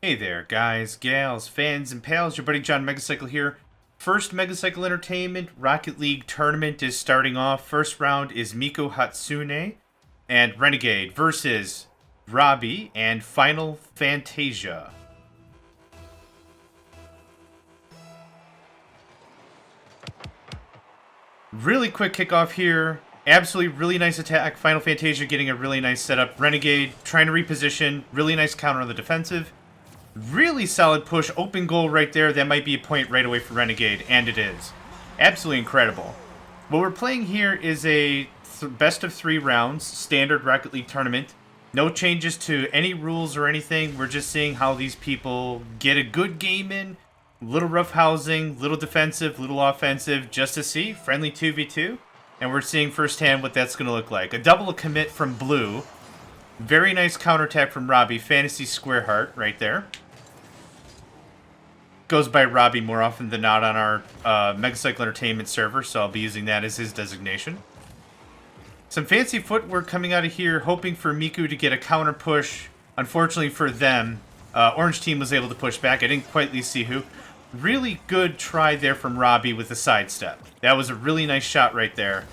Hey there, guys, gals, fans, and pals. Your buddy John Megacycle here. First Megacycle Entertainment Rocket League tournament is starting off. First round is MikuHatsune and Renegade versus Robbie and FinalFantasia. Really quick kickoff here. Absolutely really nice attack. FinalFantasia getting a really nice setup. Renegade trying to reposition. Really nice counter on the defensive. Really solid push. Open goal right there. That might be a point right away for Renegade, and it is. Absolutely incredible. What we're playing here is a best of 3 rounds, standard Rocket League tournament. No changes to any rules or anything. We're just seeing how these people get a good game in. Little roughhousing, little defensive, little offensive, just to see. Friendly 2v2. And we're seeing firsthand what that's going to look like. A double commit from Blue. Very nice counterattack from Robbie. Fantasy Square Heart right there. Goes by Robbie more often than not on our Megacycle Entertainment server, so I'll be using that as his designation. Some fancy footwork coming out of here, hoping for Miku to get a counter push. Unfortunately for them, Orange Team was able to push back. I didn't quite see who. Really good try there from Robbie with the sidestep. That was a really nice shot right there.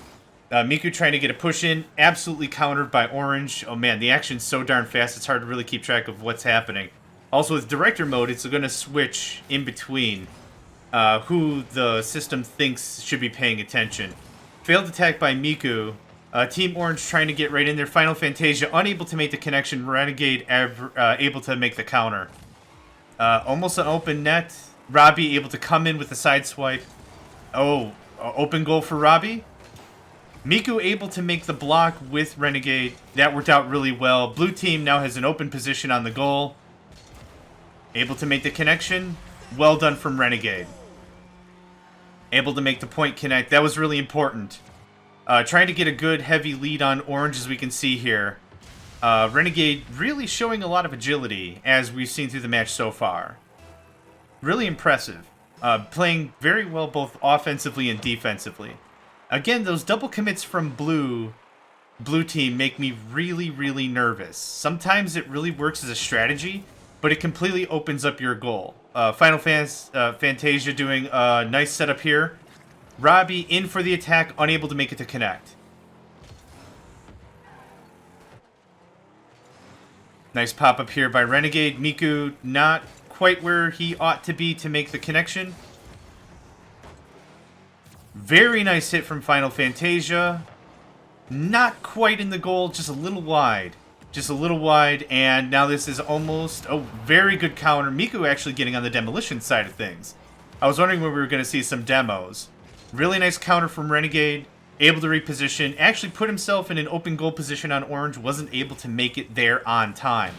Miku trying to get a push in, absolutely countered by Orange. Oh man, the action's so darn fast, it's hard to really keep track of what's happening. Also, with director mode, it's going to switch in between who the system thinks should be paying attention. Failed attack by Miku. Team Orange trying to get right in there. FinalFantasia unable to make the connection. Renegade able to make the counter. Almost an open net. Robbie able to come in with the side swipe. Oh, open goal for Robbie. Miku able to make the block with Renegade. That worked out really well. Blue team now has an open position on the goal. Able to make the connection. Well done from Renegade. Able to make the point connect. That was really important. Trying to get a good heavy lead on Orange, as we can see here. Renegade really showing a lot of agility, as we've seen through the match so far. Really impressive. Playing very well both offensively and defensively. Again, those double commits from Blue team make me really, really nervous. Sometimes it really works as a strategy, but it completely opens up your goal. FinalFantasia doing a nice setup here. Robbie in for the attack, unable to make it to connect. Nice pop-up here by Renegade. Miku not quite where he ought to be to make the connection. Very nice hit from FinalFantasia. Not quite in the goal, just a little wide. Just a little wide, and now this is almost a very good counter. Miku actually getting on the demolition side of things. I was wondering when we were going to see some demos. Really nice counter from Renegade. Able to reposition. Actually put himself in an open goal position on Orange. Wasn't able to make it there on time.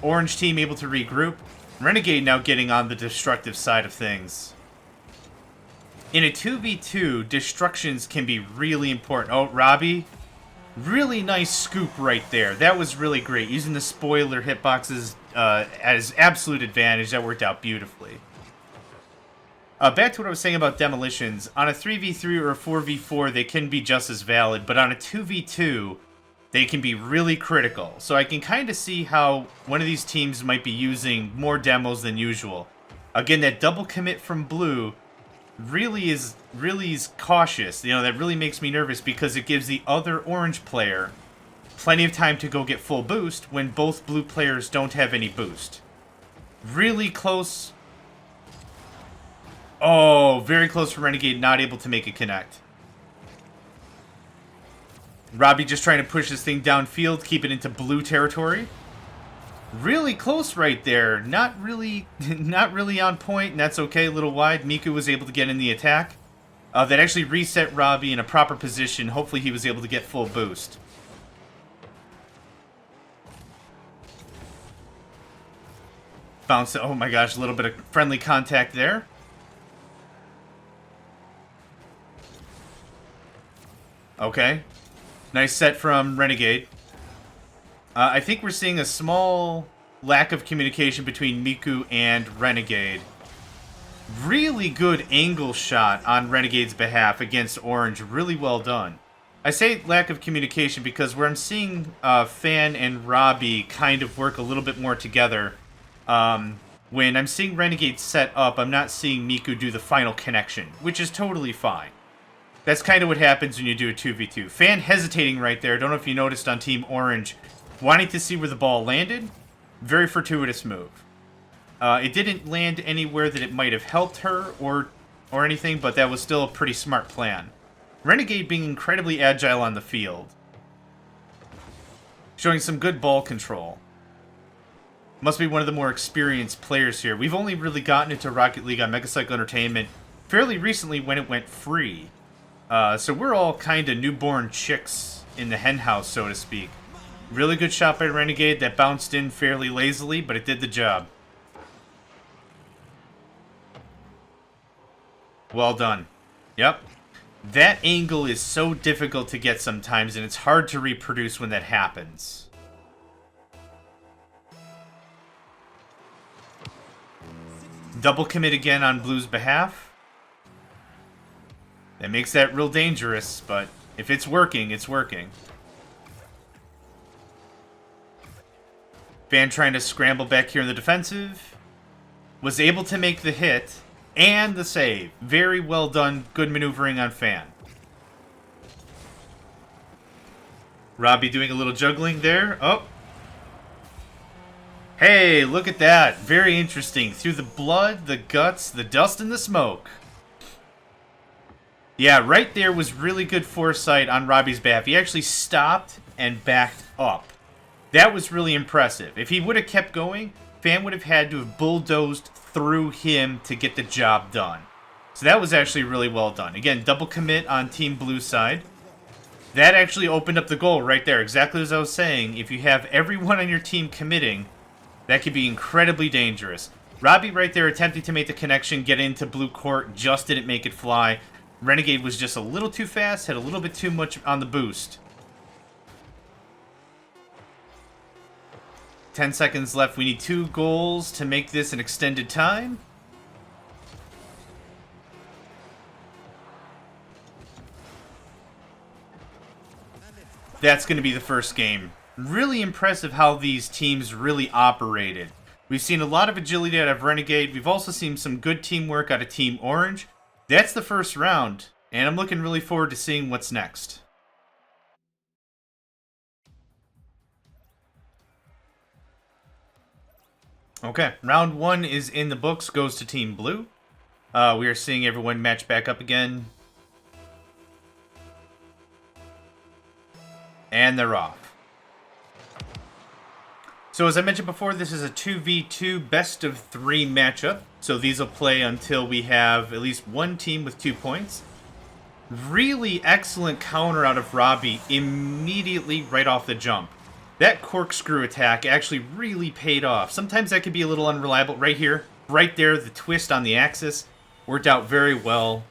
Orange team able to regroup. Renegade now getting on the destructive side of things. In a 2v2, destructions can be really important. Oh, Robbie. Really nice scoop right there. That was really great. Using the spoiler hitboxes as absolute advantage. That worked out beautifully. Back to what I was saying about demolitions. On a 3v3 or a 4v4, they can be just as valid. But on a 2v2, they can be really critical. So I can kind of see how one of these teams might be using more demos than usual. Again, that double commit from Blue really is cautious. You know, that really makes me nervous because it gives the other Orange player plenty of time to go get full boost when both Blue players don't have any boost. Really close. Oh, very close for Renegade, not able to make it connect. Robbie just trying to push this thing downfield, keep it into Blue territory. Really close right there. Not really on point, and that's okay. A little wide. Miku was able to get in the attack. That actually reset Robbie in a proper position. Hopefully he was able to get full boost. Bounce. Oh my gosh, a little bit of friendly contact there. Okay. Nice set from Renegade. I think we're seeing a small lack of communication between Miku and Renegade. Really good angle shot on Renegade's behalf against Orange. Really well done. I say lack of communication because where I'm seeing Fan and Robbie kind of work a little bit more together, When I'm seeing Renegade set up, I'm not seeing Miku do the final connection, which is totally fine. That's kind of what happens when you do a 2v2. Fan hesitating right there. Don't know if you noticed on Team Orange. Wanting to see where the ball landed. Very fortuitous move. It didn't land anywhere that it might have helped her or anything, but that was still a pretty smart plan. Renegade being incredibly agile on the field. Showing some good ball control. Must be one of the more experienced players here. We've only really gotten into Rocket League on Megacycle Entertainment fairly recently when it went free. So we're all kind of newborn chicks in the hen house, so to speak. Really good shot by Renegade that bounced in fairly lazily, but it did the job. Well done. Yep. That angle is so difficult to get sometimes, and it's hard to reproduce when that happens. Double commit again on Blue's behalf. That makes that real dangerous, but if it's working, it's working. Fan trying to scramble back here in the defensive. Was able to make the hit and the save. Very well done. Good maneuvering on Fan. Robbie doing a little juggling there. Oh. Hey, look at that. Very interesting. Through the blood, the guts, the dust, and the smoke. Yeah, right there was really good foresight on Robbie's behalf. He actually stopped and backed up. That was really impressive. If he would have kept going, Fan would have had to have bulldozed through him to get the job done. So that was actually really well done. Again, double commit on Team Blue's side. That actually opened up the goal right there. Exactly as I was saying. If you have everyone on your team committing, that could be incredibly dangerous. Robbie right there attempting to make the connection, get into blue court, just didn't make it fly. Renegade was just a little too fast, had a little bit too much on the boost. 10 seconds left. We need 2 goals to make this an extended time. That's going to be the first game. Really impressive how these teams really operated. We've seen a lot of agility out of Renegade. We've also seen some good teamwork out of Team Orange. That's the first round, and I'm looking really forward to seeing what's next. Okay, round 1 is in the books, goes to Team Blue. We are seeing everyone match back up again. And they're off. So as I mentioned before, this is a 2v2 best of 3 matchup. So these will play until we have at least one team with 2 points. Really excellent counter out of Robbie immediately right off the jump. That corkscrew attack actually really paid off. Sometimes that can be a little unreliable. Right here, right there, the twist on the axis worked out very well.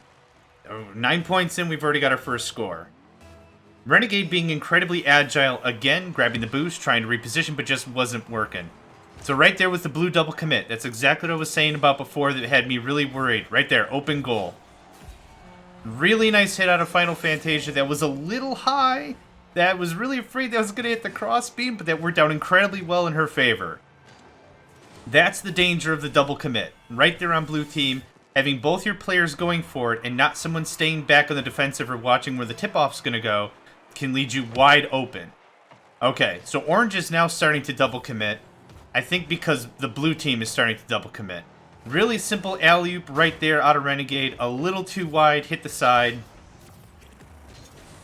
9 points in, we've already got our first score. Renegade being incredibly agile again, grabbing the boost, trying to reposition, but just wasn't working. So right there was the blue double commit. That's exactly what I was saying about before that had me really worried. Right there, open goal. Really nice hit out of FinalFantasia. That was a little high. That was really afraid that was going to hit the crossbeam, but that worked out incredibly well in her favor. That's the danger of the double commit. Right there on blue team, having both your players going for it and not someone staying back on the defensive or watching where the tip-off's going to go can lead you wide open. Okay, so orange is now starting to double commit. I think because the blue team is starting to double commit. Really simple alley-oop right there out of Renegade. A little too wide, hit the side.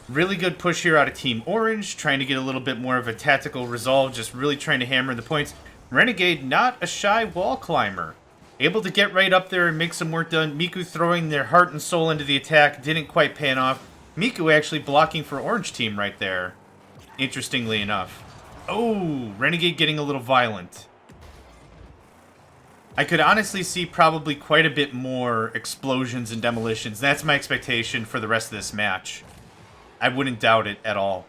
Really good push here out of Team Orange, trying to get a little bit more of a tactical resolve, just really trying to hammer in the points. Renegade, not a shy wall climber. Able to get right up there and make some work done. Miku throwing their heart and soul into the attack, didn't quite pan off. Miku actually blocking for Orange team right there, interestingly enough. Oh, Renegade getting a little violent. I could honestly see probably quite a bit more explosions and demolitions. That's my expectation for the rest of this match. I wouldn't doubt it at all.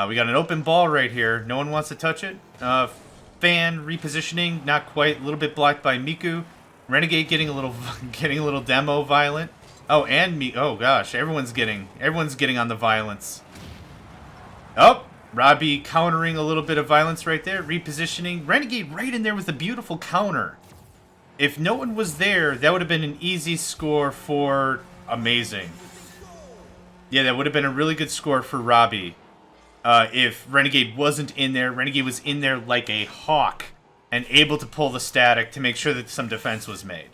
We got an open ball right here. No one wants to touch it. Fan repositioning, not quite. A little bit blocked by Miku. Renegade getting a little demo violent. Oh, and oh gosh, everyone's getting on the violence. Oh, Robbie countering a little bit of violence right there. Repositioning. Renegade right in there with a beautiful counter. If no one was there, that would have been an easy score for Amazing. Yeah, that would have been a really good score for Robbie. If Renegade wasn't in there, Renegade was in there like a hawk and able to pull the static to make sure that some defense was made.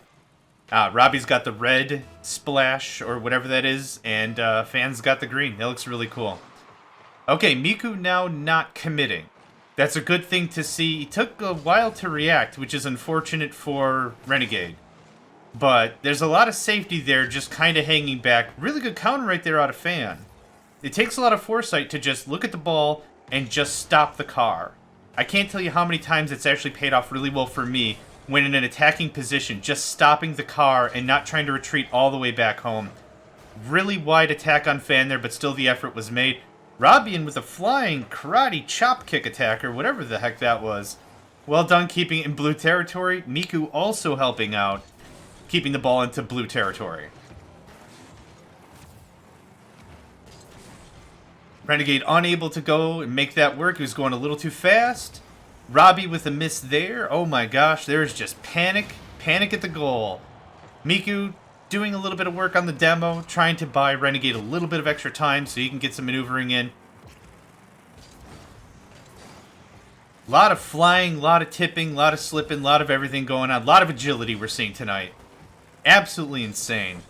Robbie's got the red splash, or whatever that is, and Fan's got the green. That looks really cool. Okay, Miku now not committing. That's a good thing to see. He took a while to react, which is unfortunate for Renegade. But there's a lot of safety there, just kind of hanging back. Really good counter right there out of Fan. It takes a lot of foresight to just look at the ball and just stop the car. I can't tell you how many times it's actually paid off really well for me when in an attacking position, just stopping the car and not trying to retreat all the way back home. Really wide attack on Fan there, but still the effort was made. Robbie in with a flying karate chop kick attack, or whatever the heck that was. Well done keeping it in blue territory. Miku also helping out, keeping the ball into blue territory. Renegade unable to go and make that work. He was going a little too fast. Robbie with a miss there. Oh my gosh, there's just panic. Panic at the goal. Miku doing a little bit of work on the demo, trying to buy Renegade a little bit of extra time so he can get some maneuvering in. A lot of flying, a lot of tipping, a lot of slipping, a lot of everything going on. A lot of agility we're seeing tonight. Absolutely insane.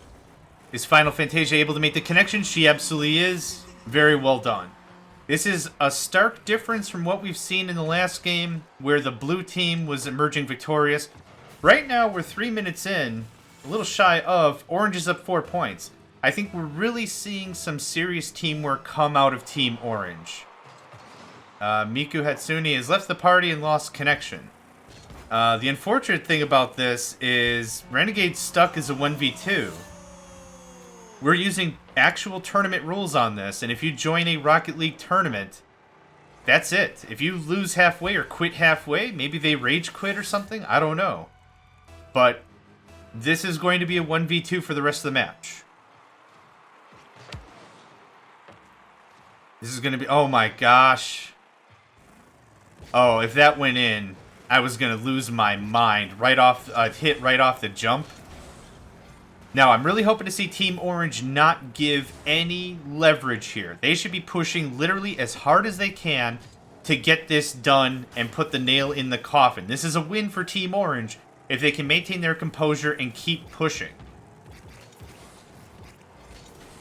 Is FinalFantasia able to make the connection? She absolutely is. Very well done. This is a stark difference from what we've seen in the last game, where the blue team was emerging victorious. Right now, we're 3 minutes in, a little shy of. Orange is up 4 points. I think we're really seeing some serious teamwork come out of Team Orange. MikuHatsune has left the party and lost connection. The unfortunate thing about this is Renegade's stuck as a 1v2. We're using actual tournament rules on this, and if you join a Rocket League tournament, that's it. If you lose halfway or quit halfway, maybe they rage quit or something, I don't know. But this is going to be a 1v2 for the rest of the match. This is going to be... Oh my gosh. Oh, if that went in, I was going to lose my mind. Right off, hit right off the jump. Now, I'm really hoping to see Team Orange not give any leverage here. They should be pushing literally as hard as they can to get this done and put the nail in the coffin. This is a win for Team Orange if they can maintain their composure and keep pushing.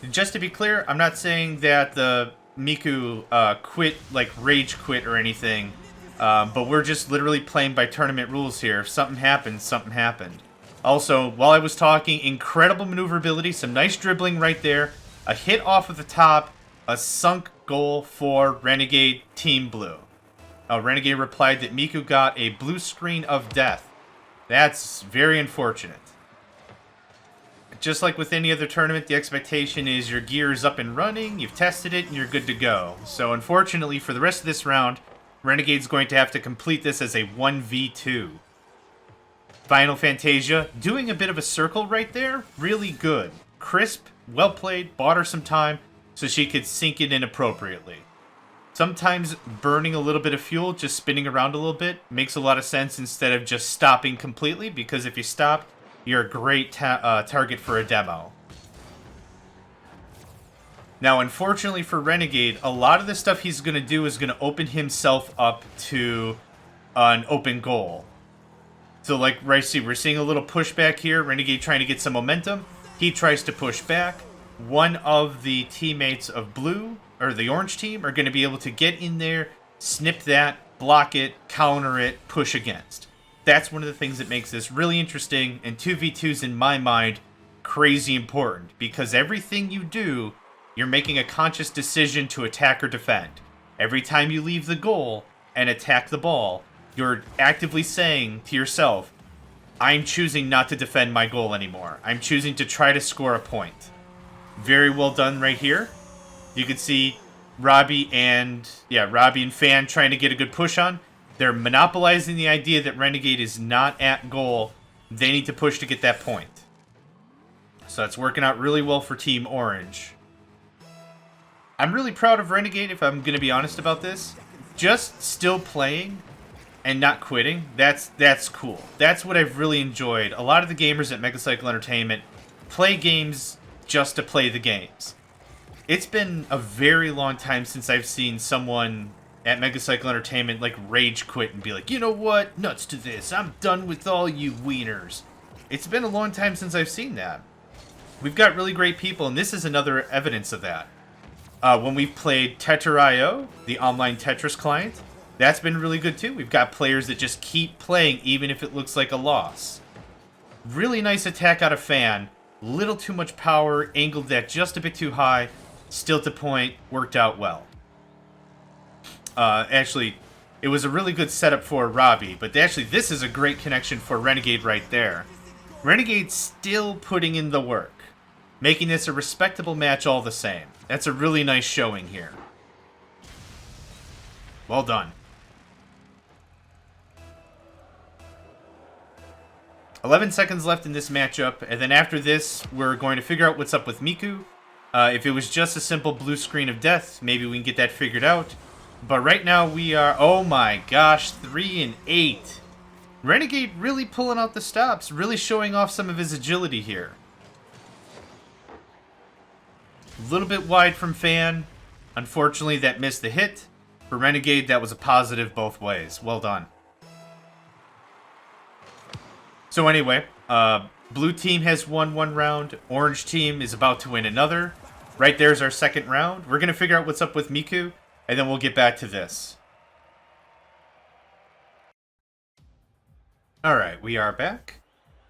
Just to be clear, I'm not saying that the Miku quit, like rage quit or anything, but we're just literally playing by tournament rules here. If something happens, something happened. Also, while I was talking, incredible maneuverability, some nice dribbling right there, a hit off of the top, a sunk goal for Renegade Team Blue. Renegade replied that Miku got a blue screen of death. That's very unfortunate. Just like with any other tournament, the expectation is your gear is up and running, you've tested it, and you're good to go. So unfortunately, for the rest of this round, Renegade's going to have to complete this as a 1v2. FinalFantasia doing a bit of a circle right there. Really good. Crisp, well played, bought her some time so she could sink it in appropriately. Sometimes burning a little bit of fuel, just spinning around a little bit, makes a lot of sense instead of just stopping completely, because if you stop, you're a great target for a demo. Now, unfortunately for Renegade, a lot of the stuff he's going to do is going to open himself up to an open goal. So, like, right, see, we're seeing a little pushback here. Renegade trying to get some momentum. He tries to push back. One of the teammates of blue, or the orange team, are going to be able to get in there, snip that, block it, counter it, push against. That's one of the things that makes this really interesting, and 2v2s, in my mind, crazy important. Because everything you do, you're making a conscious decision to attack or defend. Every time you leave the goal and attack the ball, you're actively saying to yourself, I'm choosing not to defend my goal anymore. I'm choosing to try to score a point. Very well done right here. You can see Robbie and Fan trying to get a good push on. They're monopolizing the idea that Renegade is not at goal. They need to push to get that point. So that's working out really well for Team Orange. I'm really proud of Renegade, if I'm going to be honest about this. Just still playing and not quitting, that's cool. That's what I've really enjoyed. A lot of the gamers at Megacycle Entertainment play games just to play the games. It's been a very long time since I've seen someone at Megacycle Entertainment like rage quit and be like, you know what, nuts to this, I'm done with all you wieners. It's been a long time since I've seen that. We've got really great people, and this is another evidence of that. When we've played Tetra.io, the online Tetris client, that's been really good too. We've got players that just keep playing even if it looks like a loss. Really nice attack out of Fan. Little too much power, angled that just a bit too high. Still to point, worked out well. Actually, it was a really good setup for Robbie, but actually this is a great connection for Renegade right there. Renegade's still putting in the work, making this a respectable match all the same. That's a really nice showing here. Well done. 11 seconds left in this matchup, and then after this, we're going to figure out what's up with Miku. If it was just a simple blue screen of death, maybe we can get that figured out. But right now we are, oh my gosh, 3 and 8. Renegade really pulling out the stops, really showing off some of his agility here. A little bit wide from Fan. Unfortunately, that missed the hit. For Renegade, that was a positive both ways. Well done. So anyway, blue team has won one round. Orange team is about to win another. Right there's our second round. We're going to figure out what's up with Miku, and then we'll get back to this. Alright, we are back.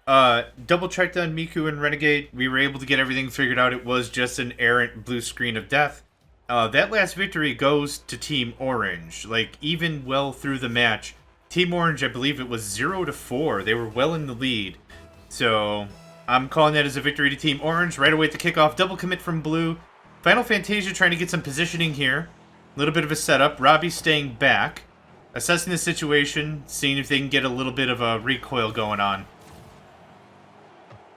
Double checked on Miku and Renegade. We were able to get everything figured out. It was just an errant blue screen of death. That last victory goes to Team Orange. Like, even well through the match, Team Orange, I believe it was 0-4. They were well in the lead. So, I'm calling that as a victory to Team Orange. Right away at the kickoff, double commit from Blue. FinalFantasia trying to get some positioning here. A little bit of a setup. Robbie staying back. Assessing the situation, seeing if they can get a little bit of a recoil going on.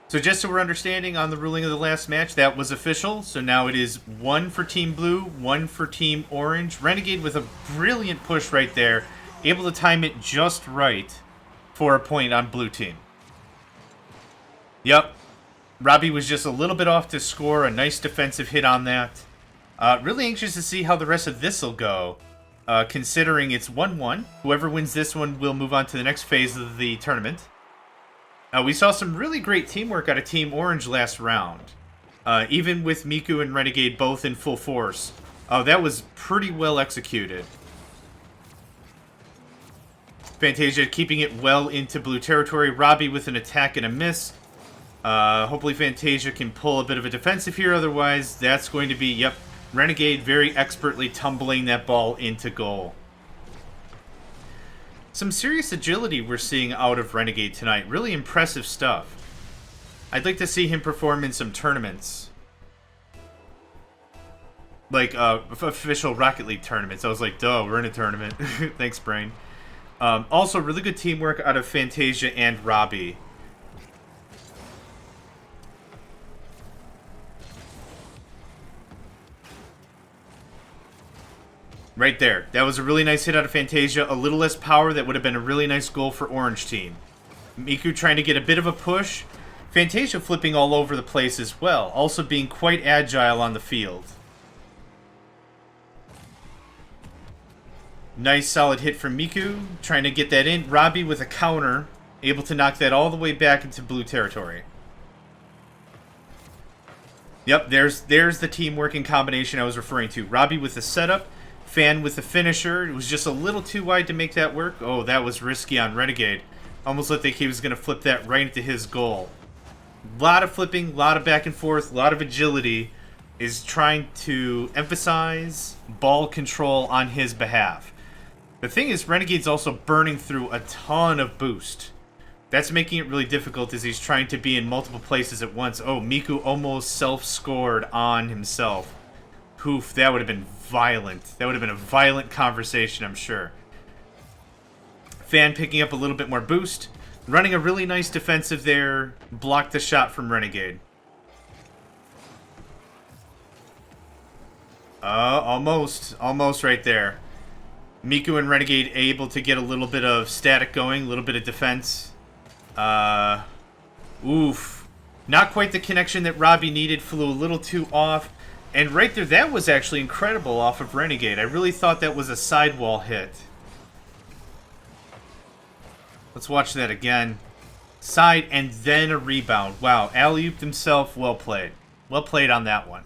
So just so we're understanding on the ruling of the last match, that was official. So now it is 1 for Team Blue, 1 for Team Orange. Renegade with a brilliant push right there. Able to time it just right for a point on Blue team. Yep. Robbie was just a little bit off to score. A nice defensive hit on that. Really anxious to see how the rest of this will go. Considering it's 1-1. Whoever wins this one will move on to the next phase of the tournament. We saw some really great teamwork out of Team Orange last round. Even with Miku and Renegade both in full force. That was pretty well executed. Fantasia keeping it well into blue territory. Robbie with an attack and a miss. Hopefully Fantasia can pull a bit of a defensive here. Otherwise, that's going to be, yep, Renegade very expertly tumbling that ball into goal. Some serious agility we're seeing out of Renegade tonight. Really impressive stuff. I'd like to see him perform in some tournaments. Like, official Rocket League tournaments. I was like, duh, we're in a tournament. Thanks, Brain. Also, really good teamwork out of Fantasia and Robbie. Right there. That was a really nice hit out of Fantasia. A little less power. That would have been a really nice goal for Orange team. Miku trying to get a bit of a push. Fantasia flipping all over the place as well. Also being quite agile on the field. Nice solid hit from Miku. Trying to get that in. Robbie with a counter. Able to knock that all the way back into blue territory. Yep, there's the teamwork in combination I was referring to. Robbie with the setup. Fan with the finisher. It was just a little too wide to make that work. Oh, that was risky on Renegade. Almost looked like he was going to flip that right into his goal. A lot of flipping, a lot of back and forth, a lot of agility. Is trying to emphasize ball control on his behalf. The thing is, Renegade's also burning through a ton of boost. That's making it really difficult as he's trying to be in multiple places at once. Oh, Miku almost self-scored on himself. Poof, that would have been violent. That would have been a violent conversation, I'm sure. Fan picking up a little bit more boost. Running a really nice defensive there. Blocked the shot from Renegade. Almost right there. Miku and Renegade able to get a little bit of static going, a little bit of defense. Oof. Not quite the connection that Robbie needed, flew a little too off. And right there, that was actually incredible off of Renegade. I really thought that was a sidewall hit. Let's watch that again. Side and then a rebound. Wow, alley-ooped himself. Well played. Well played on that one.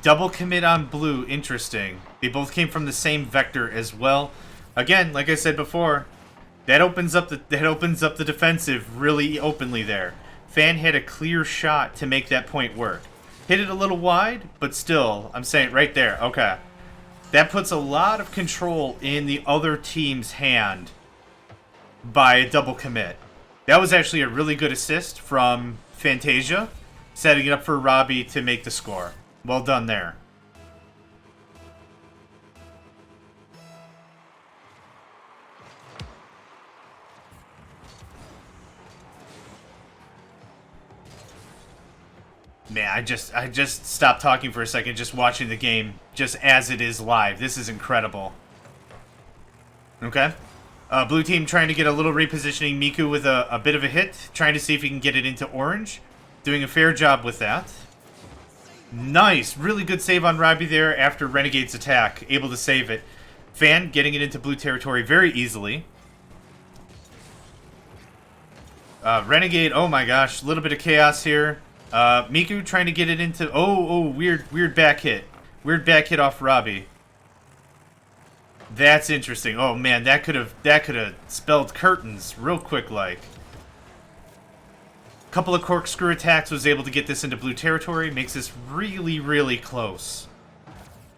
Double commit on blue. Interesting. They both came from the same vector as well. Again, like I said before, that opens up the defensive really openly there. Fan had a clear shot to make that point work. Hit it a little wide, but still, I'm saying right there. Okay. That puts a lot of control in the other team's hand by a double commit. That was actually a really good assist from Fantasia, setting it up for Robbie to make the score. Well done there. Man, I just stopped talking for a second, just watching the game just as it is live. This is incredible. Okay. Blue team trying to get a little repositioning. Miku with a bit of a hit, trying to see if he can get it into orange. Doing a fair job with that. Nice. Really good save on Robbie there after Renegade's attack. Able to save it. Fan getting it into blue territory very easily. Renegade, oh my gosh, a little bit of chaos here. Miku trying to get it into... Oh, weird back hit. Weird back hit off Robbie. That's interesting. Oh man, that could have spelled curtains real quick like. Couple of corkscrew attacks, was able to get this into blue territory. Makes this really close.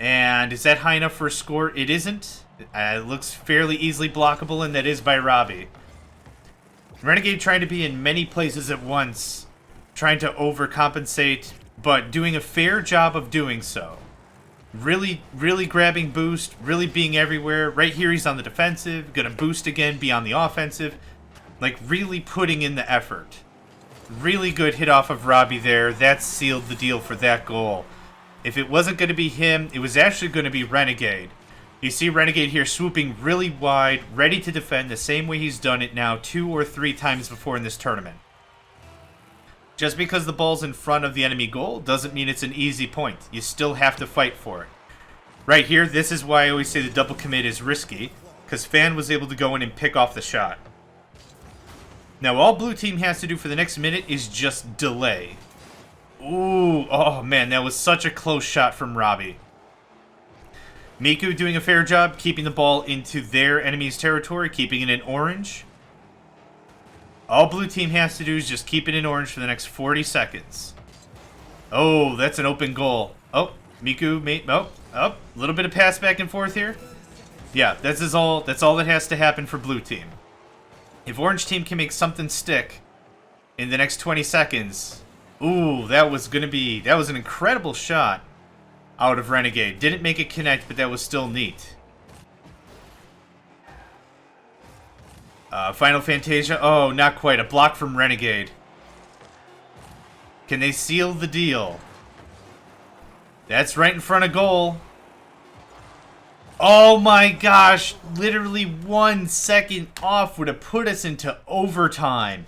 And is that high enough for a score? It isn't. It looks fairly easily blockable, and that is by Robbie. Renegade trying to be in many places at once. Trying to overcompensate, but doing a fair job of doing so. Really grabbing boost, really being everywhere. Right here he's on the defensive, gonna boost again, be on the offensive. Like, really putting in the effort. Really good hit off of Robbie there. That sealed the deal for that goal. If it wasn't going to be him, it was actually going to be Renegade. You see Renegade here swooping really wide, ready to defend the same way he's done it now 2 or 3 times before in this tournament. Just because the ball's in front of the enemy goal doesn't mean it's an easy point. You still have to fight for it. Right here, this is why I always say the double commit is risky, because Fan was able to go in and pick off the shot. Now, all blue team has to do for the next minute is just delay. Ooh, oh man, that was such a close shot from Robbie. Miku doing a fair job, keeping the ball into their enemy's territory, keeping it in orange. All blue team has to do is just keep it in orange for the next 40 seconds. Oh, that's an open goal. Oh, Miku made, oh, a little bit of pass back and forth here. Yeah, that's all that has to happen for blue team. If orange team can make something stick in the next 20 seconds, ooh, that was an incredible shot out of Renegade. Didn't make it connect, but that was still neat. FinalFantasia, oh, not quite. A block from Renegade. Can they seal the deal? That's right in front of goal. Oh my gosh, literally 1 second off would have put us into overtime.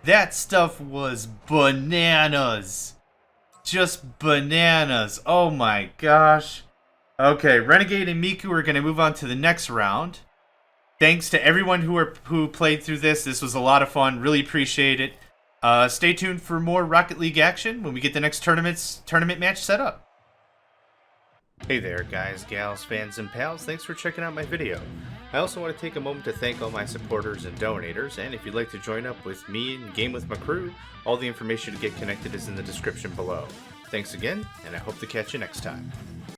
That stuff was bananas. Just bananas. Oh my gosh. Okay, Renegade and Miku are going to move on to the next round. Thanks to everyone who played through this. This was a lot of fun. Really appreciate it. Stay tuned for more Rocket League action when we get the next tournament match set up. Hey there guys, gals, fans, and pals, thanks for checking out my video. I also want to take a moment to thank all my supporters and donators, and if you'd like to join up with me and game with my crew, all the information to get connected is in the description below. Thanks again, and I hope to catch you next time.